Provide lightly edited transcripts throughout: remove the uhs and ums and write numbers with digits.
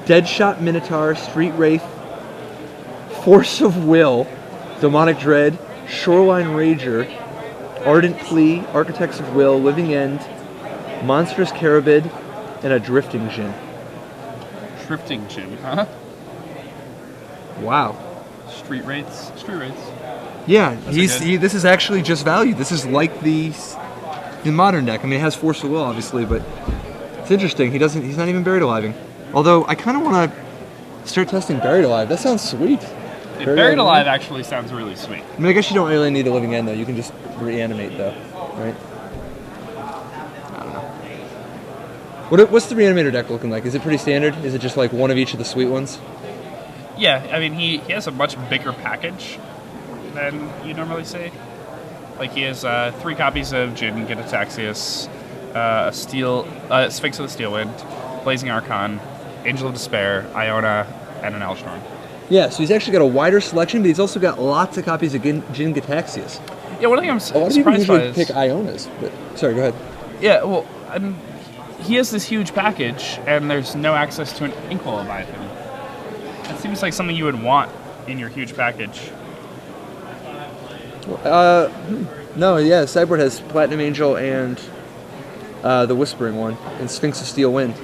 Deadshot Minotaur, Street Wraith, Force of Will, Demonic Dread, Shoreline Rager, Ardent Plea, Architects of Will, Living End, Monstrous Carabid, and a Drifting Djinn. Drifting Djinn, huh? Wow. Street Wraiths. Yeah, this is actually just value. This is like the modern deck. I mean, it has Force of Will, obviously, but it's interesting. He's not even Buried Aliving. Although, I kind of want to start testing Buried Alive. That sounds sweet. Buried Alive actually sounds really sweet. I mean, I guess you don't really need a Living End, though. You can just reanimate, though, right? I don't know. What's the Reanimator deck looking like? Is it pretty standard? Is it just like one of each of the sweet ones? Yeah, I mean, he has a much bigger package than you normally see. Like, he has 3 copies of Djinn, Get Ataxius, Sphinx of the Steel Wind, Blazing Archon, Angel of Despair, Iona, and an Elshorn. Yeah, so he's actually got a wider selection, but he's also got lots of copies of Djinn Gitaxias. Yeah, one thing I'm surprised by is... A lot of people usually pick Ionas, but... Sorry, go ahead. Yeah, well, he has this huge package, and there's no access to an Inkwell Leviathan. It seems like something you would want in your huge package. No, yeah, sideboard has Platinum Angel and the Whispering one, and Sphinx of Steel Wind.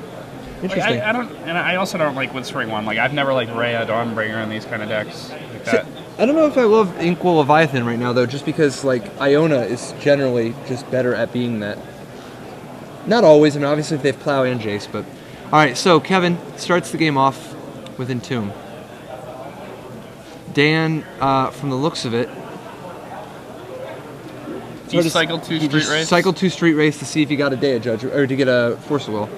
Interesting. Like, I also don't like Whispering one. Like, I've never liked Rhea, Dawnbringer in these kind of decks like that. I don't know if I love Inkwell Leviathan right now, though, just because, like, Iona is generally just better at being that. Not always, I mean, obviously if they have Plow and Jace, but... Alright, so Kevin starts the game off with Entomb. Dan, from the looks of it... He cycled 2 Street Wraiths? Cycled 2 Street Wraiths to see if he got a Day of Judge, or to get a Force of Will.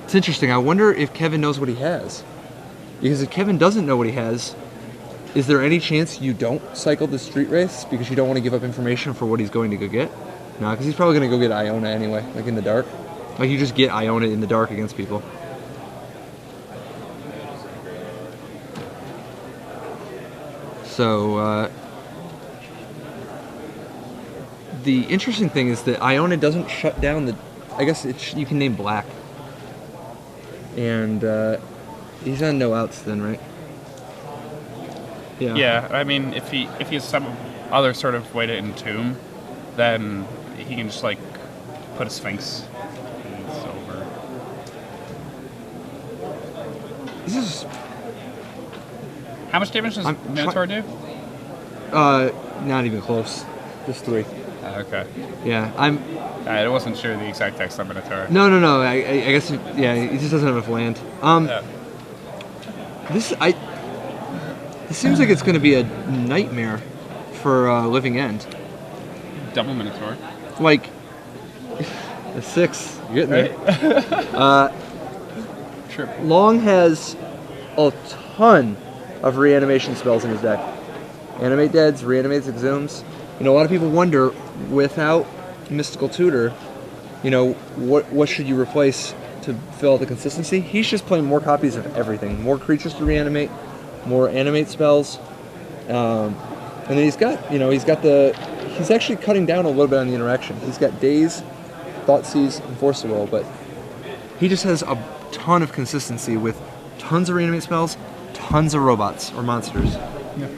It's interesting. I wonder if Kevin knows what he has. Because if Kevin doesn't know what he has, is there any chance you don't cycle the Street Wraiths because you don't want to give up information for what he's going to go get? No, because he's probably going to go get Iona anyway, like in the dark. Like, you just get Iona in the dark against people. So, the interesting thing is that Iona doesn't shut down the... I guess you can name black. And he's on no outs then, right? Yeah. Yeah, I mean, if he has some other sort of way to entomb, then he can just, like, put a Sphinx and it's over. This is... How much damage does Minotaur do? Not even close. Just 3. Okay. Yeah, I wasn't sure the exact text on Minotaur. No. I guess, yeah, he just doesn't have enough land. Yeah. This seems like it's going to be a nightmare for Living End. Double Minotaur. Like, a 6. You're getting there. Sure. Long has a ton of reanimation spells in his deck. Animate Deads, Reanimates, Exhumes. You know, a lot of people wonder, without Mystical Tutor, you know, what should you replace to fill out the consistency? He's just playing more copies of everything. More creatures to reanimate, more animate spells. And then he's actually cutting down a little bit on the interaction. He's got Daze, Thoughtseize, and Force of Will, but he just has a ton of consistency with tons of reanimate spells, tons of robots or monsters. Yeah.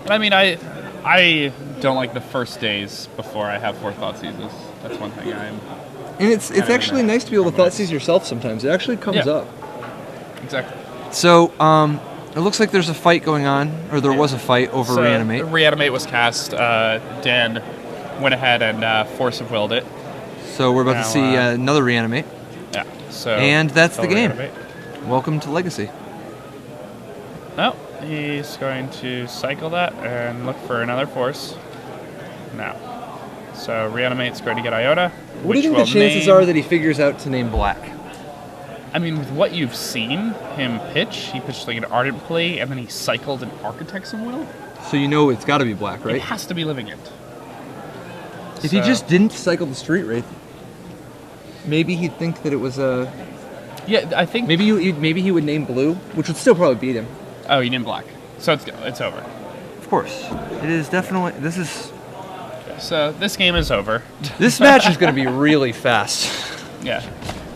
I mean, I don't like the first days before I have 4 Thoughtseizes. That's one thing I'm... And it's actually nice to be able to Thoughtseize yourself sometimes. It actually comes up. Exactly. So, it looks like there's a fight going on, or there was a fight over Reanimate. Reanimate was cast. Dan went ahead and Force of Willed it. So we're about to see another Reanimate. Yeah. So and that's the game. Reanimate. Welcome to Legacy. Oh, he's going to cycle that and look for another Force. Now. So Reanimate's going to get Iota. What do you think the chances are that he figures out to name Black? I mean, with what you've seen him pitch, he pitched like an Ardent Plea, and then he cycled an Architects of Will. So you know it's got to be Black, right? It has to be Living End. If he just didn't cycle the Street Wraith, maybe he'd think that it was a... Yeah, I think... Maybe he would name Blue, which would still probably beat him. Oh, he named Black. So it's over. Of course. It is definitely... This is... So this game is over. This match is going to be really fast. Yeah.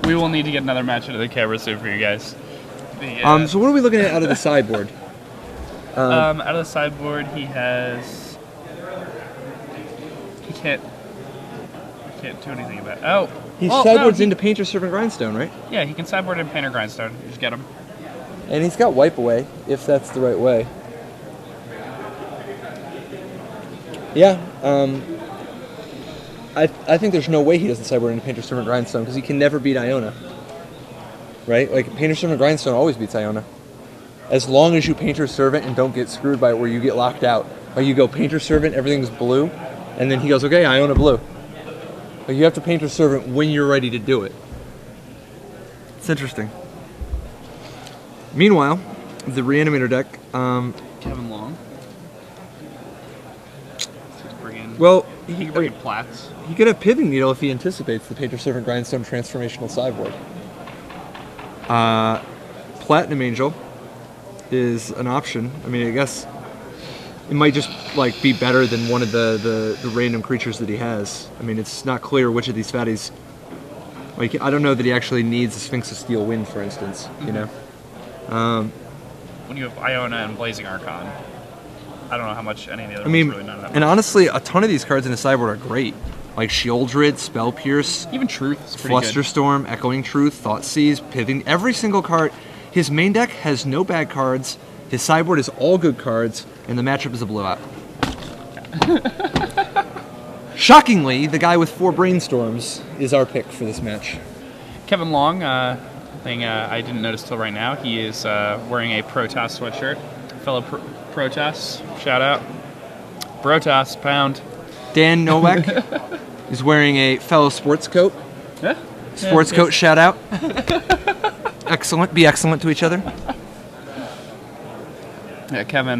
We will need to get another match into the camera soon for you guys. So what are we looking at out of the sideboard? Out of the sideboard, he has. He can't do anything about it. Oh! He well, sideboards into Painter Servant Grindstone, right? Yeah, he can sideboard in Painter Grindstone. You just get him. And he's got Wipe Away, if that's the right way. Yeah, I think there's no way he doesn't sideboard into Painter Servant Grindstone, because he can never beat Iona. Right? Like, Painter Servant Grindstone always beats Iona. As long as you Painter Servant and don't get screwed by it where you get locked out. Like, you go Painter Servant, everything's blue, and then he goes, okay, Iona blue. Like, you have to Painter Servant when you're ready to do it. It's interesting. Meanwhile, the Reanimator deck, Kevin Long. well, He can bring in Plats. he could have Pithing Needle if he anticipates the Painter Servant Grindstone transformational sideboard. Platinum Angel is an option. I mean, I guess it might just like be better than one of the random creatures that he has. I mean, it's not clear which of these fatties. Like, I don't know that he actually needs a Sphinx of Steel Wind, for instance. You know. When you have Iona and Blazing Archon, I don't know how much any of the other I mean, ones really know that and much. honestly, a ton of these cards in the sideboard are great. Like Shieldred, Spell Pierce, Even Truth is pretty good. Flusterstorm, Echoing Truth, Thoughtseize, Pithing. Every single card. His main deck has no bad cards. His sideboard is all good cards, and the matchup is a blowout. Shockingly, the guy with 4 Brainstorms is our pick for this match. Kevin Long, thing I didn't notice till right now, he is wearing a Protoss sweatshirt. Fellow Protoss, shout out. Protoss, pound. Dan Nowak is wearing a fellow sports coat. Yeah? Sports coat shout out. Excellent. Be excellent to each other. Yeah, Kevin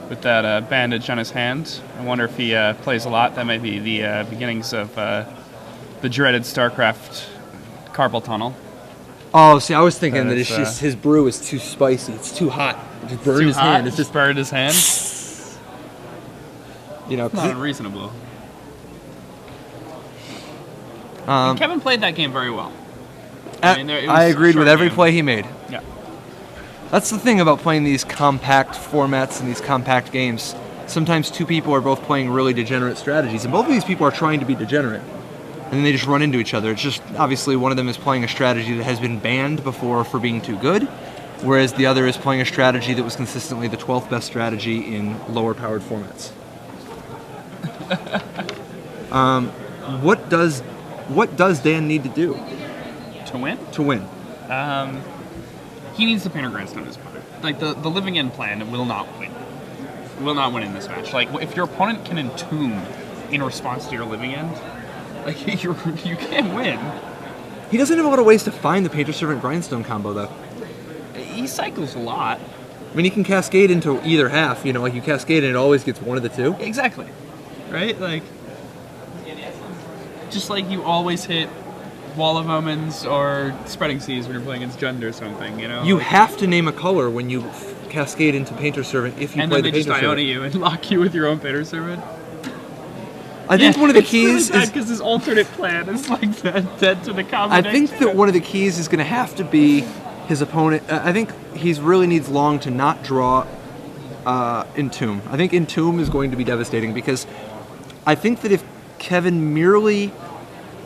with that bandage on his hand. I wonder if he plays a lot. That might be the beginnings of the dreaded StarCraft carpal tunnel. Oh, see, I was thinking That that is, it's just his brew is too spicy. It's too hot. It just burned his hand. It's just burned his hand. You know, Not unreasonable. Kevin played that game very well. I agreed with every play he made. Yeah. That's the thing about playing these compact formats and these compact games. Sometimes two people are both playing really degenerate strategies, and both of these people are trying to be degenerate. And then they just run into each other. It's just, obviously, one of them is playing a strategy that has been banned before for being too good, whereas the other is playing a strategy that was consistently the 12th best strategy in lower-powered formats. What does Dan need to do To win? to win? He needs to Painter Grindstone his opponent. Like, the living end plan will not win. Will not win in this match. Like, if your opponent can entomb in response to your living end, like, you can't win. He doesn't have a lot of ways to find the Painter Servant Grindstone combo, though. He cycles a lot. I mean, he can cascade into either half, you know, like you cascade and it always gets one of the two. Exactly. Right? Like, just like you always hit Wall of Omens or Spreading Seas when you're playing against Jund or something, you know? You like, have to name a color when you cascade into Painter Servant if you and play then the they Painter just Iona Servant. you and lock you with your own Painter Servant. I think one of the keys is... because his alternate plan is like dead to the I combination. think that one of the keys is going to have to be his opponent. I think he really needs Long to not draw Entomb. I think Entomb is going to be devastating because I think that if Kevin merely,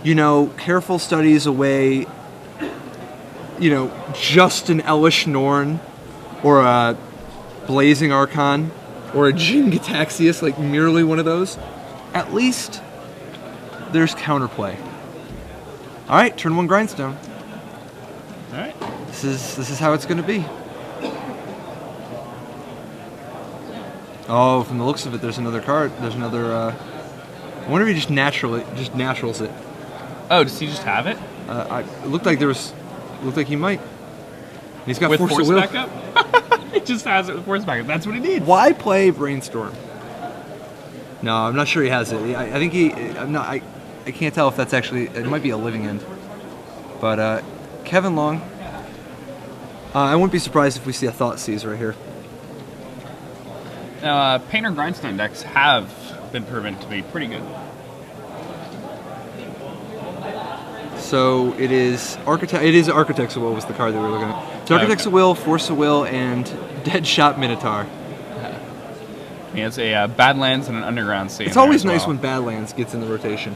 you know, careful studies away, you know, just an Elish Norn or a Blazing Archon or a Jin Gataxius, like merely one of those, at least there's counterplay. All right, turn 1 Grindstone. All right. This is how it's going to be. Oh, from the looks of it, there's another card. There's another. I wonder if he just naturals it. Oh, does he just have it? It looked like he might. And he's got With Force force of Will. backup? He just has it with force backup. That's what he needs. Why play Brainstorm? No, I'm not sure he has it. I think he. I'm not. I can't tell if that's actually. It might be a living end. But Kevin Long. I wouldn't be surprised if we see a Thoughtseize right here. Painter Grindstone decks have been proven to be pretty good. So it is Architect's Will was the card that we were looking at. So Architect's Will, Force of Will, and Deadshot Minotaur. He has a Badlands and an Underground Sea. It's always nice when Badlands gets in the rotation.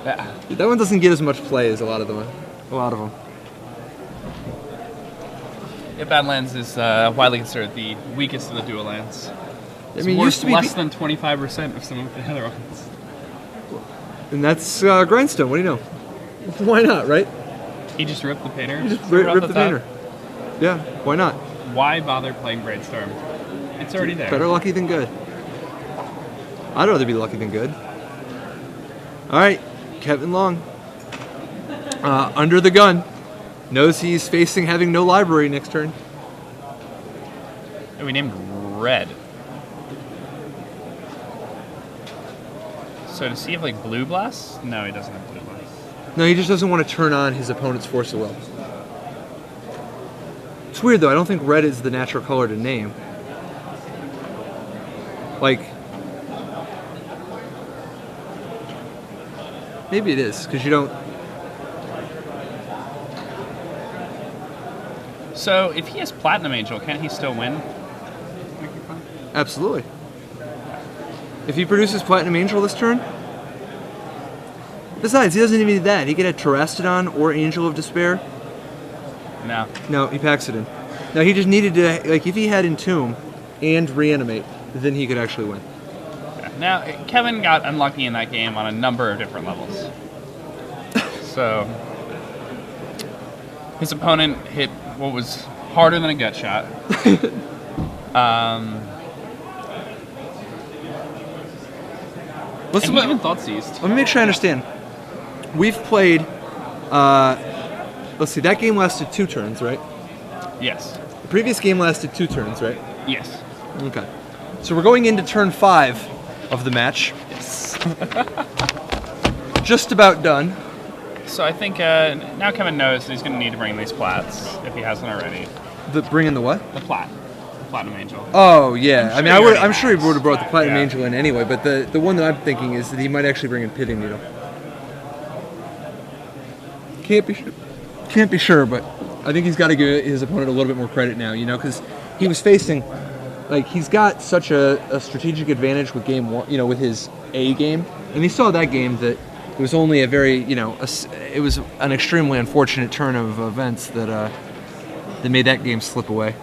Yeah. That one doesn't get as much play as a lot of them. Yeah, Badlands is widely considered the weakest of the dual lands. It's worth less than 25% of some of the other ones. And that's Grindstone. What do you know? Why not, right? He just ripped the painter. He just ripped the painter. Yeah, why not? Why bother playing Brainstorm? It's already there. Better lucky than good. I'd rather be lucky than good. All right, Kevin Long. Under the gun. Knows he's facing having no library next turn. And we named Red. So does he have like Blue Blast? No, he doesn't have Blue Blast. No, he just doesn't want to turn on his opponent's Force of Will. It's weird though, I don't think red is the natural color to name. Like, maybe it is, because you don't... So if he has Platinum Angel, can't he still win? Absolutely. If he produces Platinum Angel this turn... Besides, he doesn't even need that. He could have Terastodon or Angel of Despair. No. No, he packs it in. No, he just needed to... Like, if he had Entomb and Reanimate, then he could actually win. Yeah. Now, Kevin got unlucky in that game on a number of different levels. So... his opponent hit what was harder than a gut shot. Let's and he even thought seized. Let me make sure I understand. We've played, let's see, that game lasted 2 turns, right? Yes. The previous game lasted 2 turns, right? Yes. Okay. So we're going into turn 5 of the match. Yes. Just about done. So I think now Kevin knows that he's going to need to bring these plats, if he hasn't already. Bring in the what? The plat. The Platinum Angel. Oh, yeah. I'm sure he would have brought the Platinum Yeah. Angel in anyway, but the one that I'm thinking is that he might actually bring in Pitting Needle. Can't be sure, but I think he's got to give his opponent a little bit more credit now, you know, because he was facing, like, he's got such a strategic advantage with game one, you know, with his A game, and he saw that game that it was only a very, you know, it was an extremely unfortunate turn of events that made that game slip away.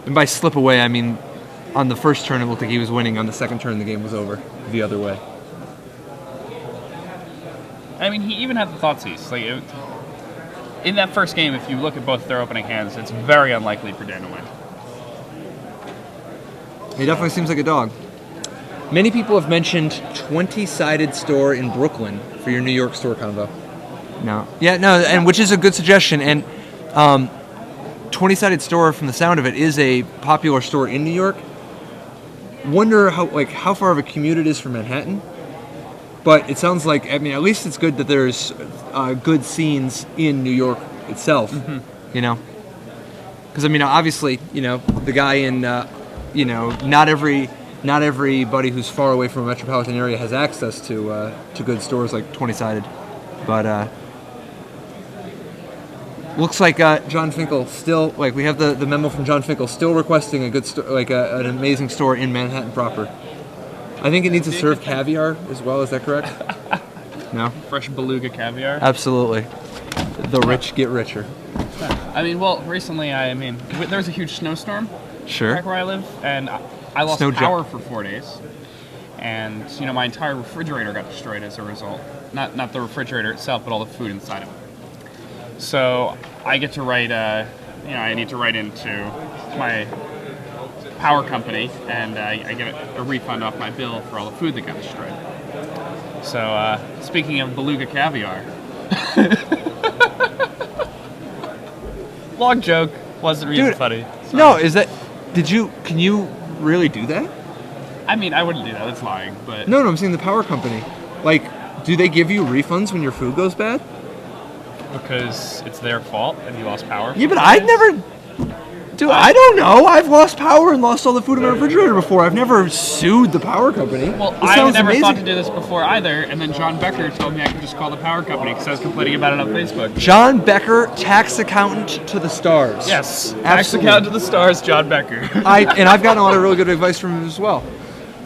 And by slip away, I mean on the first turn it looked like he was winning, on the second turn the game was over the other way. I mean, he even had the Thoughtseize. Like, in that first game, if you look at both their opening hands, it's very unlikely for Dan to win. He definitely seems like a dog. Many people have mentioned 20-sided store in Brooklyn for your New York store combo. No. Yeah, no, and which is a good suggestion. And 20-sided store, from the sound of it, is a popular store in New York. Wonder how far of a commute it is from Manhattan. But it sounds like, I mean, at least it's good that there's good scenes in New York itself, you know? Because, I mean, obviously, you know, the guy in, you know, not everybody who's far away from a metropolitan area has access to good stores like 20-sided. But looks like John Finkel still, like, we have the memo from John Finkel still requesting a good an amazing store in Manhattan proper. I think it needs to serve caviar as well. Is that correct? No? Fresh beluga caviar? Absolutely. The rich get richer. I mean, well, recently, there was a huge snowstorm Sure. back where I live, and I lost power for 4 days. And, you know, my entire refrigerator got destroyed as a result. Not the refrigerator itself, but all the food inside of it. So I get to write, you know, I need to write into my power company, and I get a refund off my bill for all the food that got destroyed. So, speaking of beluga caviar, long joke, wasn't really funny. Sorry. No, can you really do that? I mean, I wouldn't do that, that's lying, but... No, I'm saying the power company. Like, do they give you refunds when your food goes bad? Because it's their fault and you lost power? Yeah, but I'd never... Dude, I don't know. I've lost power and lost all the food in my refrigerator before. I've never sued the power company. Well, This I sounds never amazing. thought to do this before either, and then John Becker told me I could just call the power company because I was complaining about it on Facebook. John Becker, tax accountant to the stars. Yes, tax Absolutely. accountant to the stars, John Becker. I've gotten a lot of really good advice from him as well.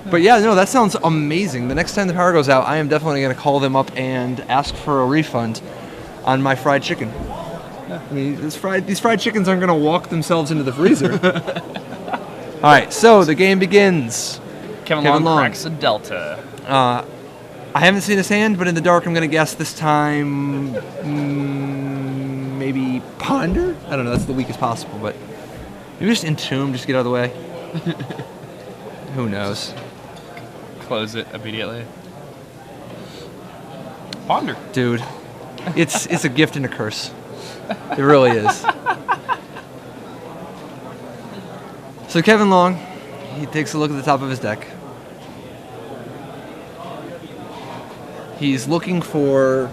But yeah, no, that sounds amazing. The next time the power goes out, I am definitely going to call them up and ask for a refund on my fried chicken. I mean, these fried chickens aren't going to walk themselves into the freezer. All right, so the game begins. Kevin Long cracks a delta. I haven't seen his hand, but in the dark, I'm going to guess this time maybe Ponder? I don't know, that's the weakest possible, but maybe just Entomb, just get out of the way. Who knows? Close it immediately. Ponder. Dude, it's a gift and a curse. It really is. So Kevin Long, he takes a look at the top of his deck. He's looking for,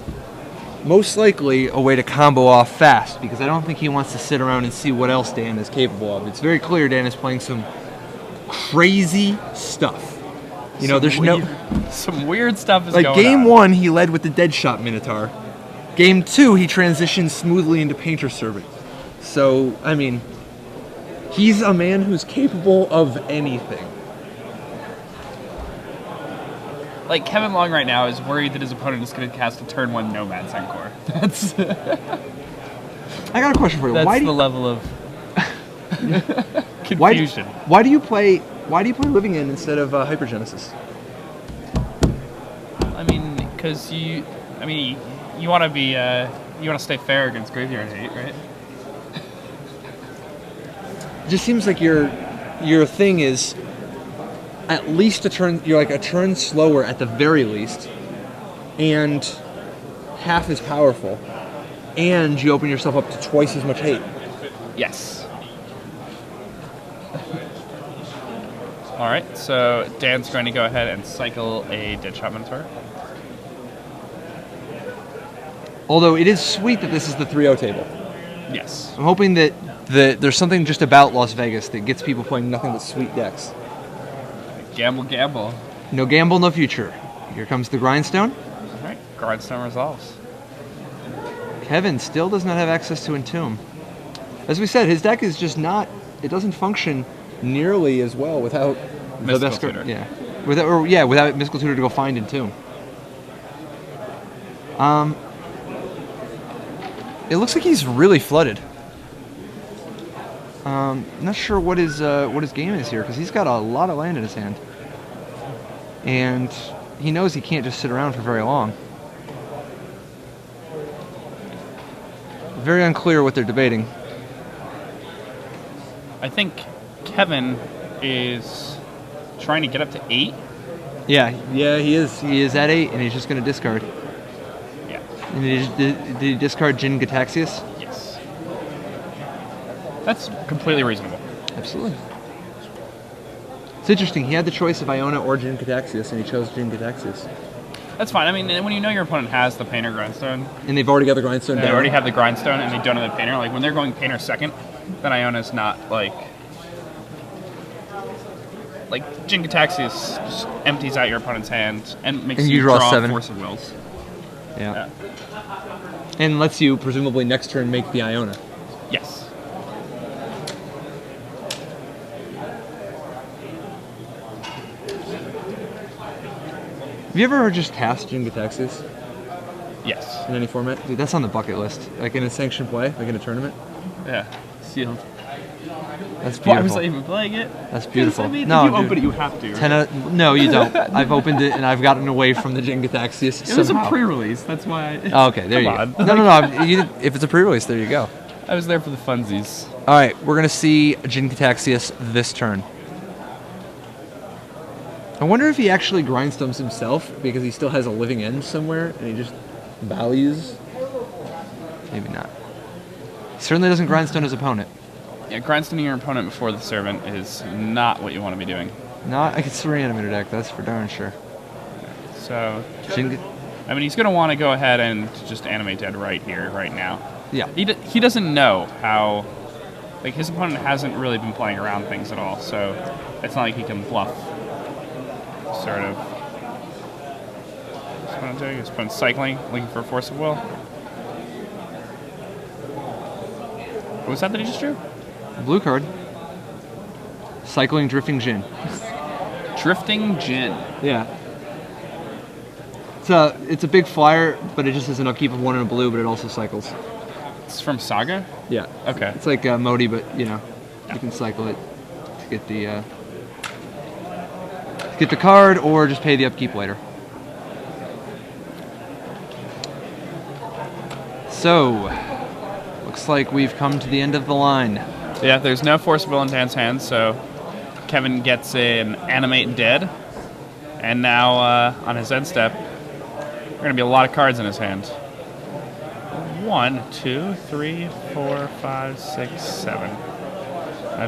most likely, a way to combo off fast, because I don't think he wants to sit around and see what else Dan is capable of. It's very clear Dan is playing some crazy stuff. You know, there's some weird stuff is like going on. game 1, he led with the Deadshot Minotaur. Game 2, he transitioned smoothly into Painter Servant. So, I mean, he's a man who's capable of anything. Like, Kevin Long right now is worried that his opponent is going to cast a turn 1 Nomad Senkor. That's I got a question for you. that's the level of confusion. Why do you play Living End instead of Hypergenesis? I mean, because you want to be, you want to stay fair against Graveyard Hate, right? It just seems like your thing is at least a turn. You're like a turn slower at the very least, and half as powerful, and you open yourself up to twice as much hate. Yes. All right, so Dan's going to go ahead and cycle a Deadshot Minotaur. Although it is sweet that this is the 3-0 table. Yes. I'm hoping that there's something just about Las Vegas that gets people playing nothing but sweet decks. Gamble, gamble. No gamble, no future. Here comes the Grindstone. All right, Grindstone resolves. Kevin still does not have access to Entomb. As we said, his deck is just not. It doesn't function nearly as well without the Mystical best. Tutor. Yeah, without Mystical Tutor to go find Entomb. It looks like he's really flooded. Not sure what his game is here because he's got a lot of land in his hand, and he knows he can't just sit around for very long. Very unclear what they're debating. I think Kevin is trying to get up to 8. Yeah, he is. He is at 8, and he's just going to discard. Yeah. And did he discard Jin Gataxius? Yes. That's completely reasonable. Absolutely. It's interesting. He had the choice of Iona or Jin Gataxius, and he chose Jin Gataxius. That's fine. I mean, when you know your opponent has the Painter Grindstone, And they've already got the Grindstone they down. already have the Grindstone and they don't have the Painter. Like when they're going Painter second, then Iona's not like Jin Gataxius just empties out your opponent's hand and makes And you you draw draw 7. Force of Wills. Yeah. And lets you, presumably, next turn make the Iona. Yes. Have you ever just cast Jin Gataxius Yes. in any format? Dude, that's on the bucket list. Like in a sanctioned play, like in a tournament. Yeah. Sealed. That's beautiful. Why was I even playing it? That's beautiful. I mean, No, if you dude. open it, you have to. Right? No, you don't. I've opened it and I've gotten away from the Jin Gataxius It was somehow. a pre-release. That's why. Oh, okay, there you Come go. on. No. If it's a pre-release, there you go. I was there for the funsies. All right, we're going to see Jin Gataxius this turn. I wonder if he actually grindstones himself because he still has a living end somewhere and he just values. Maybe not. He certainly doesn't grindstone his opponent. Yeah, grindstoning your opponent before the servant is not what you want to be doing. Not against the reanimator deck, that's for darn sure. So, Jin, I mean, he's going to want to go ahead and just animate dead right here, right now. yeah. He doesn't know how Like, his opponent hasn't really been playing around things at all, so it's not like he can bluff. Sort of. What's opponent doing? His opponent's cycling, looking for a Force of Will. What was that he just drew? Blue card. Cycling Drifting Djinn. Drifting Djinn. Yeah. It's a big flyer, but it just has an upkeep of 1 and a blue, but it also cycles. It's from Saga? Yeah. Okay. It's like Modi, but you know, you can cycle it to get the card, or just pay the upkeep later. So, looks like we've come to the end of the line. Yeah, there's no Force of Will in Dan's hand, so Kevin gets an Animate Dead. And now, on his end step, there are going to be a lot of cards in his hand. 1, 2, 3, 4, 5, 6, 7.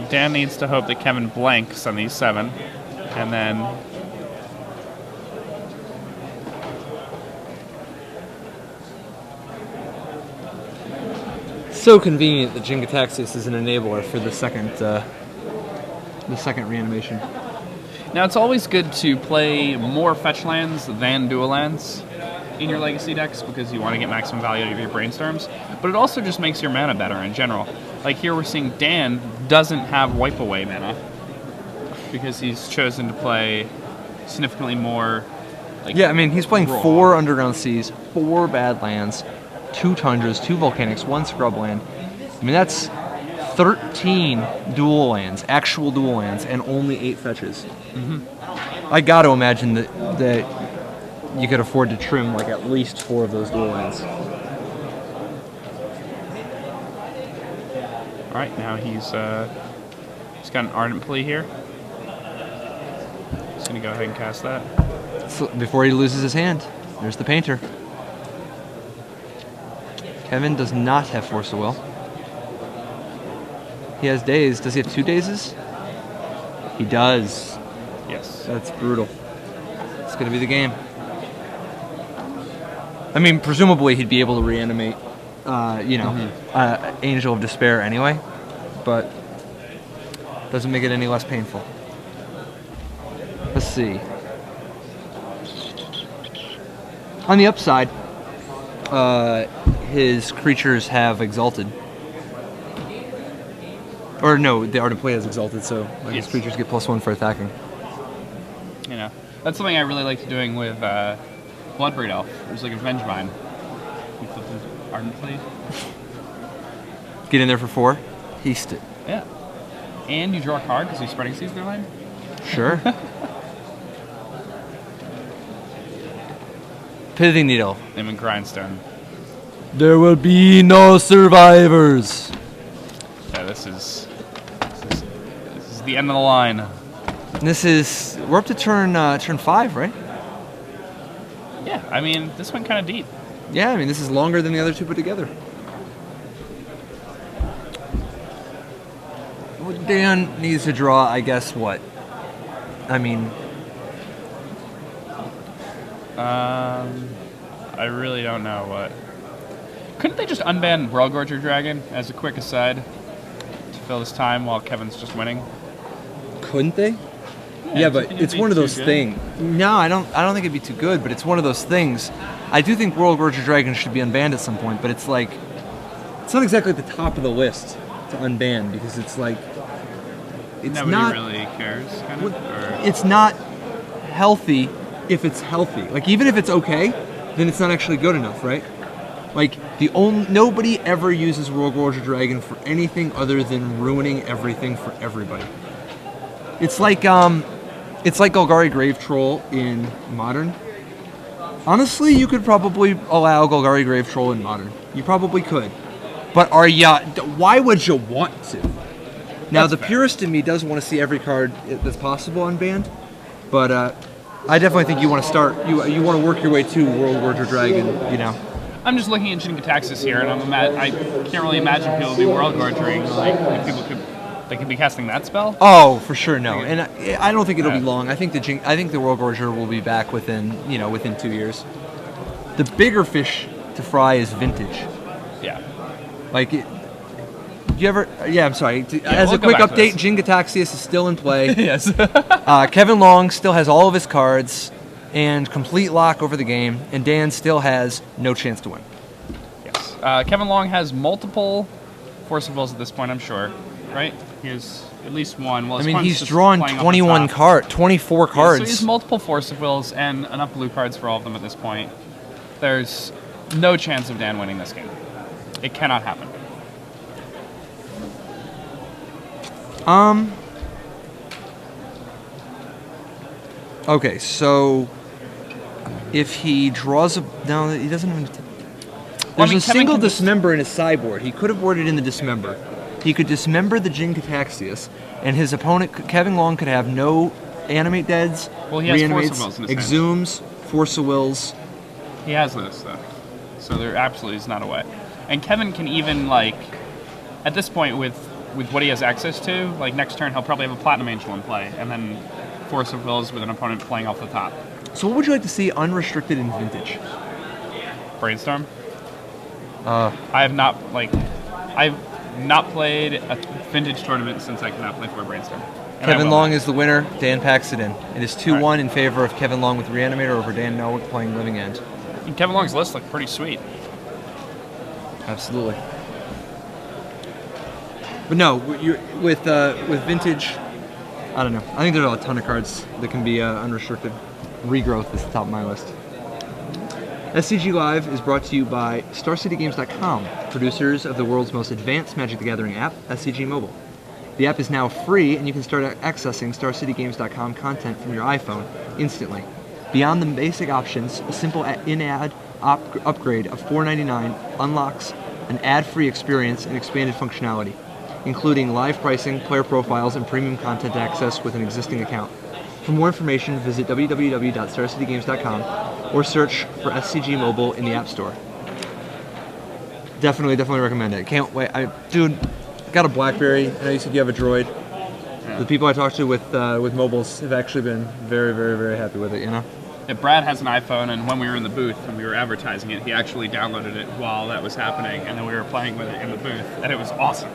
Dan needs to hope that Kevin blanks on these 7. And then... So convenient that Jingataxius is an enabler for the second reanimation. Now, it's always good to play more fetch lands than dual lands in your Legacy decks because you want to get maximum value out of your Brainstorms, but it also just makes your mana better in general. Like here we're seeing Dan doesn't have Wipe Away mana because he's chosen to play significantly more. Like, yeah, I mean, he's playing raw. 4 Underground Seas, 4 Badlands, 2 Tundras, 2 Volcanics, 1 Scrubland. I mean, that's 13 dual lands, actual dual lands, and only 8 fetches. I got to imagine that you could afford to trim like at least 4 of those dual lands. All right, now he's got an Ardent Plea here. He's gonna go ahead and cast that. So before he loses his hand, there's the Painter. Kevin does not have Force of Will. He has Daze. Does he have 2 Dazes? He does. Yes. That's brutal. It's going to be the game. I mean, presumably he'd be able to reanimate, Angel of Despair anyway, but doesn't make it any less painful. Let's see. On the upside, his creatures have Exalted. Or no, the Ardent Play has Exalted, so his creatures get +1 for attacking. You know, that's something I really liked doing with Bloodbraid Elf. There's like a Vengevine. You flip his Ardent Plea. Get in there for 4, haste it. Yeah. And you draw a card because he's spreading seeds their line. Sure. Pithing Needle. Name and Grindstone. There will be no survivors. Yeah, this is the end of the line. We're up to turn 5, right? Yeah, I mean, this went kind of deep. Yeah, I mean, this is longer than the other 2 put together. Well, Dan needs to draw, I guess, what? I mean... I really don't know what. Couldn't they just unban Worldgorger Dragon as a quick aside to fill this time while Kevin's just winning? Couldn't they? Yeah, but it's one of those things. No, I don't think it'd be too good, but it's one of those things. I do think Worldgorger Dragon should be unbanned at some point, but it's like it's not exactly at the top of the list to unban because it's like it's Nobody not really cares, kind of. Or? It's not healthy if it's healthy. Like even if it's okay, then it's not actually good enough, right? Like nobody ever uses Worldgorger Dragon for anything other than ruining everything for everybody. It's like Golgari Grave Troll in Modern. Honestly, you could probably allow Golgari Grave Troll in Modern. You probably could. But why would you want to? Now, the purist in me does want to see every card that's possible unbanned, but I definitely think you want to start. You want to work your way to Worldgorger Dragon. You know. I'm just looking at Jingataxius here, and I can't really imagine people would be Worldgorgering. Like if people could be casting that spell. Oh, for sure, no. And I don't think it'll be long. I think the Worldgorger will be back within 2 years. The bigger fish to fry is Vintage. Yeah. Like you ever? Yeah, I'm sorry. As we'll a go quick back to update, this. Jin Gataxius is still in play. Yes. Kevin Long still has all of his cards and complete lock over the game, and Dan still has no chance to win. Yes. Kevin Long has multiple Force of Wills at this point, I'm sure. Right? He has at least one. Well, I his mean, opponent's he's just drawn playing off the 24 top. cards. Yeah, so he has multiple Force of Wills and enough blue cards for all of them at this point. There's no chance of Dan winning this game. It cannot happen. Okay, so if he draws a... No, he doesn't even... There's Kevin a single can just- dismember in his sideboard. He could have worded in the dismember. He could dismember the Jin Gataxius, and his opponent, Kevin Long, could have no animate deads, Well, he has Force of reanimates, Wills in his hand. exhumes, Force of Wills. He has those, though. So there absolutely is not a way. And Kevin can even, like, at this point with what he has access to, like, next turn he'll probably have a Platinum Angel in play, and then Force of Wills with an opponent playing off the top. So what would you like to see unrestricted in Vintage? Brainstorm? I have not, I've not played a Vintage tournament since I cannot play for Brainstorm. And I Kevin will Long not. is the winner. Dan packs it in. It is 2-1 in favor of Kevin Long with Reanimator over Dan Nowak playing Living End. And Kevin Long's list looked pretty sweet. Absolutely. But no, with Vintage, I don't know. I think there are a ton of cards that can be unrestricted. Regrowth is the top of my list. SCG Live is brought to you by StarCityGames.com, producers of the world's most advanced Magic the Gathering app, SCG Mobile. The app is now free, and you can start accessing StarCityGames.com content from your iPhone instantly. Beyond the basic options, a simple in-ad upgrade of $4.99 unlocks an ad-free experience and expanded functionality, including live pricing, player profiles, and premium content access with an existing account. For more information, visit www.starcitygames.com or search for SCG Mobile in the App Store. Definitely recommend it. Can't wait. Dude, I got a BlackBerry. I know you said you have a Droid. Yeah. The people I talked to with mobiles have actually been very, very, very happy with it, you know? Yeah, Brad has an iPhone, and when we were in the booth and we were advertising it, he actually downloaded it while that was happening, and then we were playing with it in the booth, and it was awesome.